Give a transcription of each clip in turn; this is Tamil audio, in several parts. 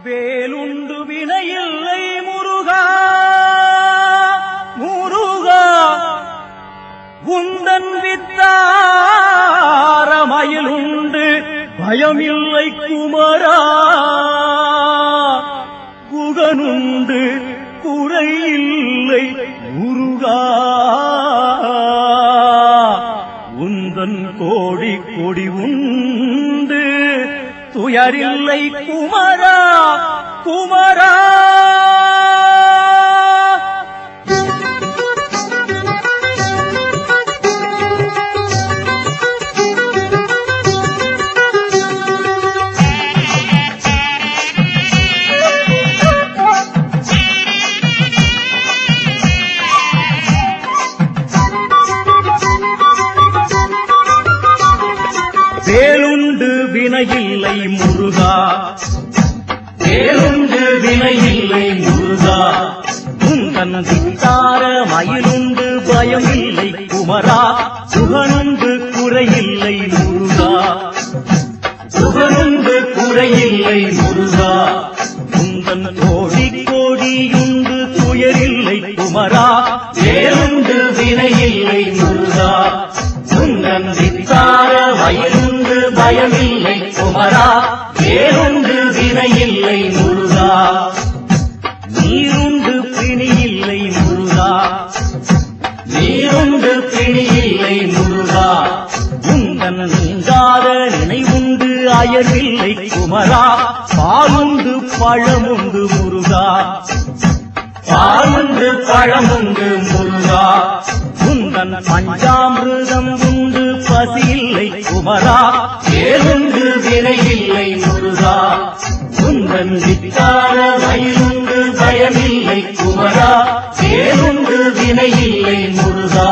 வேலுண்டு வினையில்லை முருகா முருகா உந்தன் வித்தாரமயிலுண்டு பயமில்லை குமரா குகனுண்டு குறையில்லை முருகா உந்தன் கோடி கொடி உண்டு துயரில்லை குமரா குமரா வேலுண்டு வினையில்லை முருகா வேலுண்டு வினையில்லை முருகா உந்தன் வித்தார மயிலுண்டு பயமில்லை குமரா சுகனுண்டு குறையில்லை முருகா சுகனுண்டு குறையில்லை முருகா உந்தன் கோடி கோடியுண்டு துயரில்லை குமரா வேலுண்டு வினையில்லை முருகா உந்தன் வித்தார மயிலுண்டு பயமில்லை குமரா வேலுண்டு வினையில்லை முருகா நீருண்டு பிணியில்லை முருகா நீருண்டு பிணியில்லை முருகா உந்தன் நீங்காத நினைவுண்டு அயர்வில்லை குமரா பாலுண்டு பழமுண்டு முருகா பாலுண்டு பழமுண்டு முருகா உந்தன் பஞ்சாமிருதம் உண்டு பசியில்லை குமரா வேலுண்டு வினையில்லை முருகா உந்தன் வித்தார மயிலுண்டு பயமில்லை குமரா வேலுண்டு வினையில்லை முருகா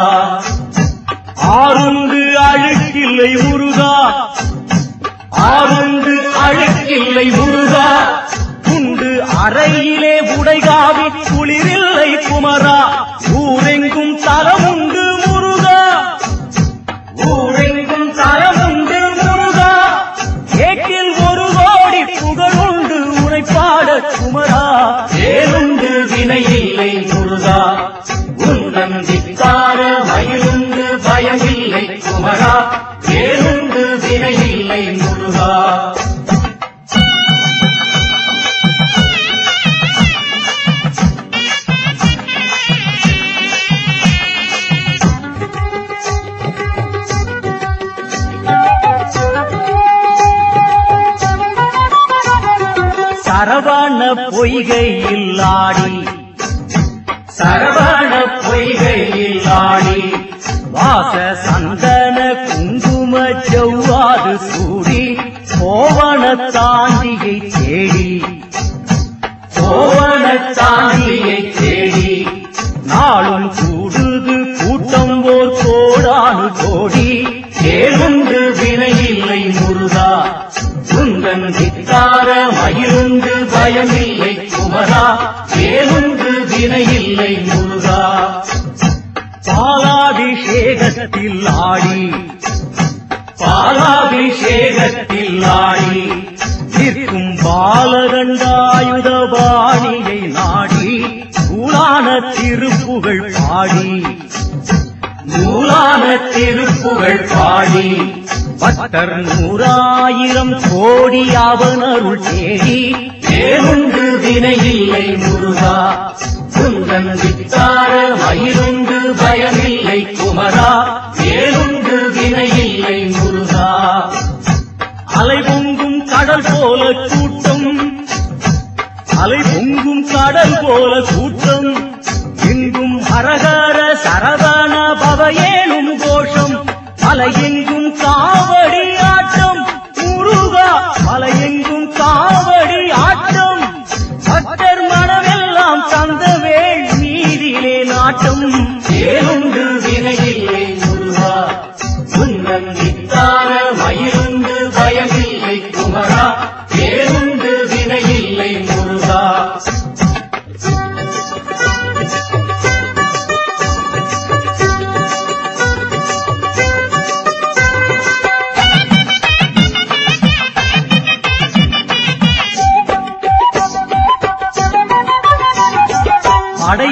ஆறுண்டு அழுக்கில்லை முருகா ஆறுண்டு அழுக்கில்லை முருகா உண்டு அறையிலே உடைகாவி குளிரில்லை குமரா ஊரெங்கும் தலமுண்டு முருகா ஊரெங்கும் தலமுண்டு முருகா ஏக்கில் ஒரு கோடி புகழுண்டு உனைப்பாட குமரா வேலுண்டு வினையில்லை முருகா உந்தன் வித்தார மயிலுண்டு பயமில்லை குமரா வேலுண்டு வினையில்லை முருகா சரவண பொய்கையில் ஆடி சரவண பொய்கையில் ஆடி வாச சந்தன குங்கும செவ்வாது சூடி கோவண தாண்டியை தேடி கோவண தாண்டியை தேடி நாளும் கூடுது கூட்டம் ஓர் கோடானு கோடி வேலுண்டு வினையில்லை முருகா உந்தன் வித்தார மயிலுண்டு பயமில்லை குமரா வேலுண்டு வினையில்லை முருகா பாலாபிஷேகத்தில் ஆடி பாலாபிஷேகத்தில் ஆடி நிற்கும் பாலகண்டாயுதபாணியை நாடி நூலான திருப்புகழ் பாடி நூலான திருப்புகழ் பாடி பக்தர் 100,000 கோடி அவனருள் தேடி வேலுண்டு வினையில்லை முருகா உந்தன் வித்தார மயிலுண்டு பயமில்லை குமரா வேலுண்டு வினையில்லை முருகா அலை பொங்கும் கடல் போல கூட்டம் அலை பொங்கும் கடல் போல கூட்டம் எங்கும் ஹரஹர சரவண பவ ஏனும் கோஷம் மலையெங்கும் காவடி ஆட்டம் முருகா மலையெங்கும் காவடி ஆட்டம் பக்தர் மனமெல்லாம் தந்தவேள் நீரிலே நாட்டம் வேலுண்டு வினையில்லை முருகா உந்தன் வித்தார மயிலுண்டு பயமில்லை குமரா வேலுண்டு வினையில்லை முருகா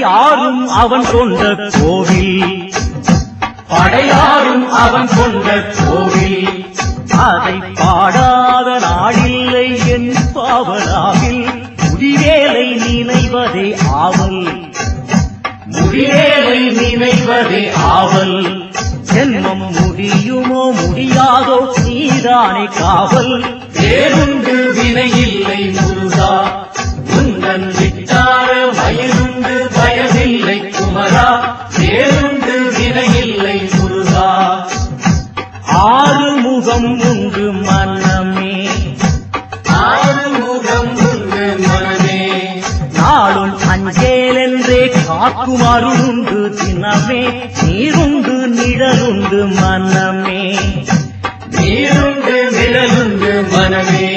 படையாரும் அவன் கொண்ட கோவில், படையாரும் அவன் கொண்ட கோவில். அதை பாடாத நாளில்லை என் பாவலாவில், முடிவேலை நினைவதே ஆவல், முடிவேலை நினைவதே ஆவல். ஜென்மம் முடியுமோ முடியாதோ நீதானே காவல். வேறுண்டு வினையில்லை முருகா, உந்தன் விட்டார வயலுண்டு பயமில்லை குமரா. வேறுண்டு வினையில்லை முருகா. ஆறுமுகம் உண்டு மனமே, ஆறுமுகம் உண்டு மனமே. நாளும் அஞ்சேல் என்றே காக்கும் அருளுண்டு தினமே. நீருண்டு நிழலுண்டு மனமே, நீருண்டு நிழலுண்டு மனமே.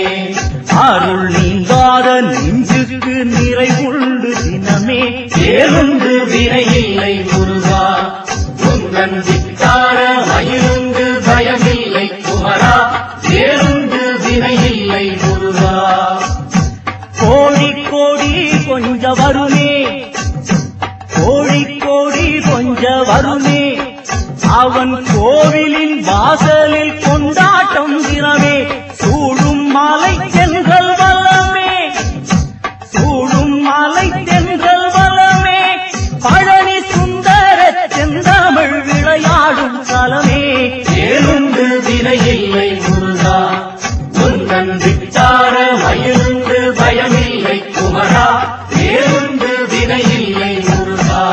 அருள் நீங்காத நெஞ்சுக்கு நிறைவுண்டு தினமே. ஏழுண்டு வினையில்லை முருகா, உந்தன் விட்டார மயிலுண்டு பயமில்லை குமரா. ஏழுண்டு வினையில்லை முருகா. கோடி கோடி கொஞ்ச வருமே, கோடி கோடி கொஞ்ச வருமே. அவன் கோவிலின் வாசலில் கொண்டாட்டம் தினமே. சூடும் மலை தென்றல் வளமே, சூடும் மலை தென்றல் வளமே. பழனி சுந்தர செந்தமிழ் விளையாடும் தலமே. ஏழுண்டு வினையில்லை முருகா, உந்தன் விட்டார மயிலுண்டு பயமில்லை குமரா. ஏழுண்டு வினையில்லை முருகா.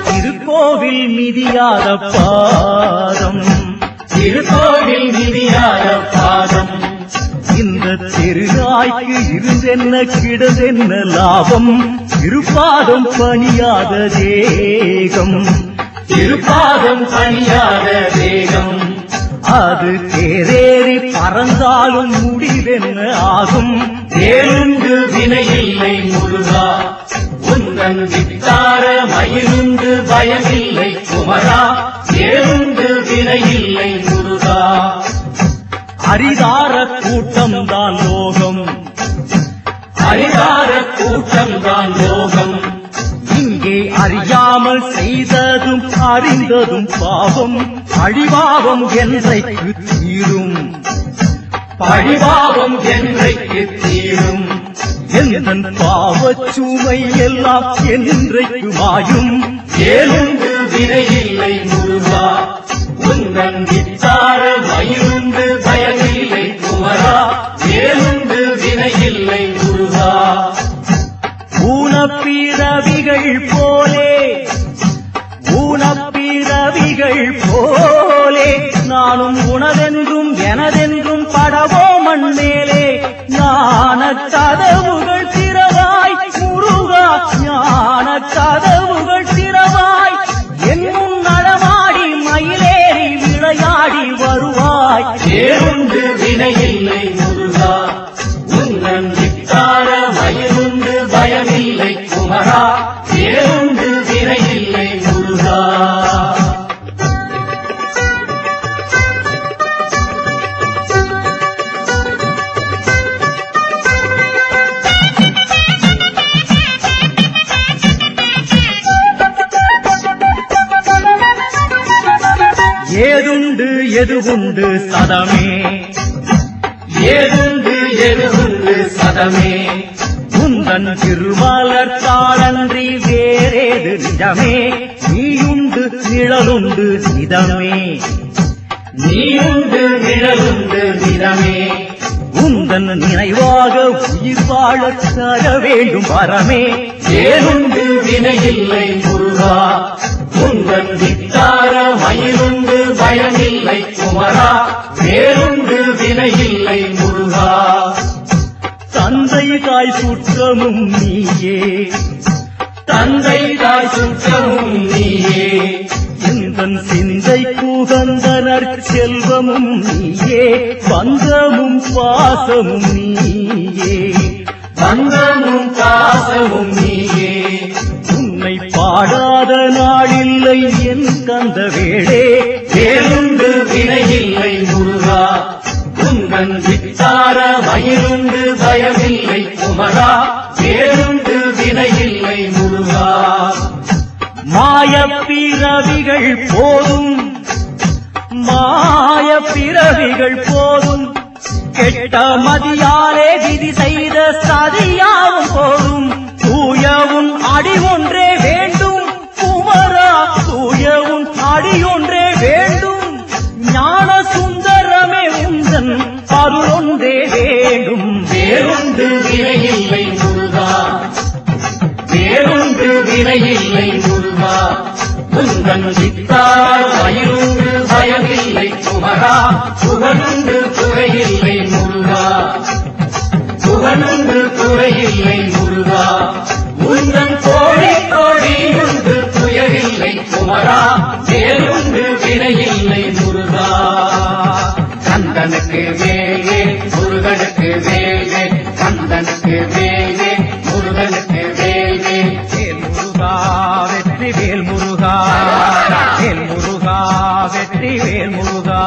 திருக்கோவில் மிதியாத பாதம், திருக்கோவில் மிதியாத பாதம். இந்த திருநாய்க்கு இருந்தென்ன கிடந்தென்ன லாபம். திருப்பாதம் பணியாத தேகம், திருப்பாதம் பணியாத தேகம். அது தேரேறி பறந்தாலும் முடிவென்ன ஆகும். ஏழுண்டு வினையில்லை முருகா, உந்தன் விட்டார மயிலுண்டு பயமில்லை குமரா. ஏழுண்டு வினையில்லை முருகா. அரிதார கூட்டம் தான் லோகம், அரிதார கூட்டம் தான் லோகம். இங்கே அறியாமல் செய்ததும் அறிந்ததும் பாவம். அழிபாவம் என்றைக்கு தீரும், பழிபாவம் என்றைக்கு தீரும். எந்தன் பாவச் சுமை எல்லாம் என்றைக்கு மாயும். ஏழுண்டு வினையில்லை முருகா, உந்தன் வித்தார மயிலுண்டு பயமில்லை குமரா. ஏழுண்டு வினையில்லை முருகா. ஊனப்பிறவிகள் போலே, ஊனப்பிறவிகள் போலே. நானும் உனதென்றும் எனதென்றும் படவோ மண்மேலே. ஞான கதவுகள் திறவாய் முருகா, ஞான கதவுகள் திறவாய். என்னும் நடமாடி மயிலேறி விளையாடி வருவாய். ஏழுண்டு வினையில்லை முருகா, உந்தன் விட்டார மயிலுண்டு பயமில்லை குமரா. ஏழுண்டு வினையில்லை முருகா. ஏதுண்டு எதுவுண்டு சதமே, ஏதுண்டு எதுவுண்டு சதமே. உந்தன் திருமலர் தாளன்றி வேறேது நிஜமே. நீயுண்டு நிழலுண்டு நிதமே, நீயுண்டு நிழலுண்டு நிதமே. உந்தன் நினைவாக உயிர் வாழத் தர வேண்டும் வரமே. ஏழுண்டு வினையில்லை முருகா, உந்தன் வித்தார மயிலுண்டு பயமில்லை குமரா. வேறுண்டு வினையில்லை முருகா. தந்தை தாய் சுற்றமும் நீயே, தந்தை தாய் சுற்றமும் நீயே. எந்தன் சிந்தை குகந்தனர் செல்வமும் நீயே. பந்தமும் பாசமும் நீயே. பந்தமும் பாசமும் நீயே. உன்னை பாடாத நாளில்லை என் கந்த வேளே. வேலுண்டு வினையில்லை முருகா, உந்தன் வித்தார மயிலுண்டு பயமில்லை குமரா. வேலுண்டு வினையில்லை முருகா. மாயப் பிறவிகள் போதும், மாய பிறவிகள் போதும், கெட்ட மதியாலே விதி செய்த சதியாவும் போதும். தூயவும் அடி ஒன்றே வேண்டும் குமரா, தூயவும் அடி ஒன்றே வேண்டும். ஞான சுந்தரமே உந்தன் அருள் ஒன்றே வேண்டும். வேறுண்டு வினையில்லை முருகா, வேறுண்டு வினையில்லை முருகா. உந்தன் சித்தார் மயிலுண்டு பயமில்லை குமரா. புகழுண்டு குறையில்லை முருகா, புகழுண்டு குறையில்லை முருகா. உந்தன் கோடி கோடியுண்டு துயரில்லை குமரா. வேலுண்டு வினையில்லை முருகா. கந்தனுக்கு வேலே முருகனுக்கு வேலே, கந்தனுக்கு வேலே முருகனுக்கு வேலே. வேல் முருகா வெற்றி வேல் முருகா, வேல் முருகா வெற்றி வேல் முருகா.